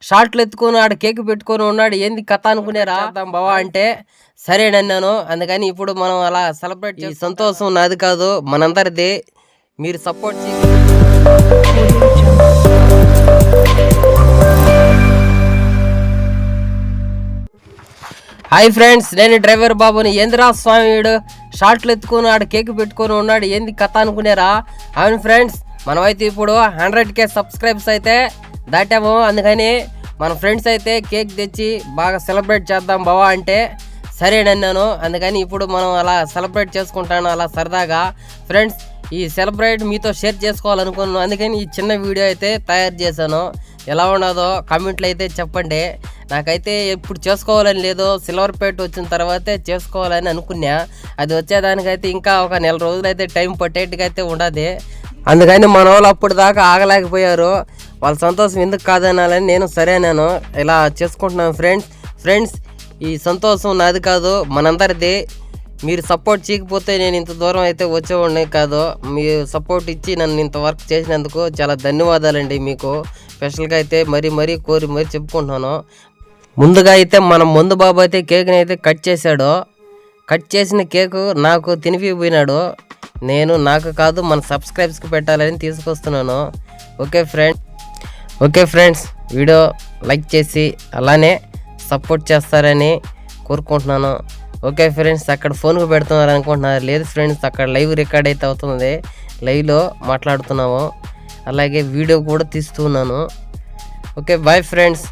షార్ట్లు ఎత్తుకొని ఆడ కేక్ పెట్టుకొని ఉన్నాడు, ఏంది కథ అనుకునేరా బావా అంటే సరేనన్నాను. అందుకని ఇప్పుడు మనం అలా సెలబ్రేట్ చేసి సంతోషం నాది కాదు మనందరిది, మీరు సపోర్ట్ హాయ్ ఫ్రెండ్స్, నేను డ్రైవర్ బాబుని. ఏందిరా స్వామి వీడు షార్ట్లు ఎత్తుకొని ఆడ కేక్ పెట్టుకొని ఉన్నాడు, ఏంది కథ అనుకునేరా. అవును ఫ్రెండ్స్, మనమైతే ఇప్పుడు 100K సబ్స్క్రైబ్స్ అయితే దాటాము. అందుకని మన ఫ్రెండ్స్ అయితే కేక్ తెచ్చి బాగా సెలబ్రేట్ చేద్దాం బావా అంటే సరేనన్నాను. అందుకని ఇప్పుడు మనం అలా సెలబ్రేట్ చేసుకుంటాను అలా సరదాగా. ఫ్రెండ్స్, ఈ సెలబ్రేట్ మీతో షేర్ చేసుకోవాలనుకున్నాను, అందుకని ఈ చిన్న వీడియో అయితే తయారు చేశాను. ఎలా ఉన్నదో కామెంట్లు అయితే చెప్పండి. నాకైతే ఎప్పుడు చేసుకోవాలని లేదు, సిల్వర్పేట వచ్చిన తర్వాతే చేసుకోవాలని అనుకున్నా. అది వచ్చేదానికైతే ఇంకా ఒక నెల రోజులైతే టైం పట్టేట్టుగా అయితే ఉండదు. అందుకని మన వాళ్ళు అప్పుడు దాకా ఆగలేకపోయారు. వాళ్ళ సంతోషం ఎందుకు కాదనాలని నేను సరేనాను ఇలా చేసుకుంటున్నాను. ఫ్రెండ్స్ ఈ సంతోషం నాది కాదు మనందరిది, మీరు సపోర్ట్ చేయకపోతే నేను ఇంత దూరం అయితే వచ్చేవాడిని కాదు. మీరు సపోర్ట్ ఇచ్చి నన్ను ఇంత వర్క్ చేసినందుకు చాలా ధన్యవాదాలండి మీకు. స్పెషల్గా అయితే మరీ కోరి చెప్పుకుంటున్నాను. ముందుగా అయితే మన ముందు బాబు అయితే కేక్ని అయితే కట్ చేశాడు. కట్ చేసిన కేకు నాకు తినిపిపోయినాడు. నేను నాకు కాదు మన సబ్స్క్రైబ్స్కి పెట్టాలని తీసుకొస్తున్నాను. ఓకే ఫ్రెండ్స్, వీడియో లైక్ చేసి అలానే సపోర్ట్ చేస్తారని కోరుకుంటున్నాను. ఓకే ఫ్రెండ్స్, అక్కడ ఫోన్కి పెడుతున్నారు అనుకుంటున్నారు. లేదు ఫ్రెండ్స్, అక్కడ లైవ్ రికార్డ్ అయితే అవుతుంది, లైవ్లో మాట్లాడుతున్నాము, అలాగే వీడియో కూడా తీస్తున్నాను. Okay bye friends.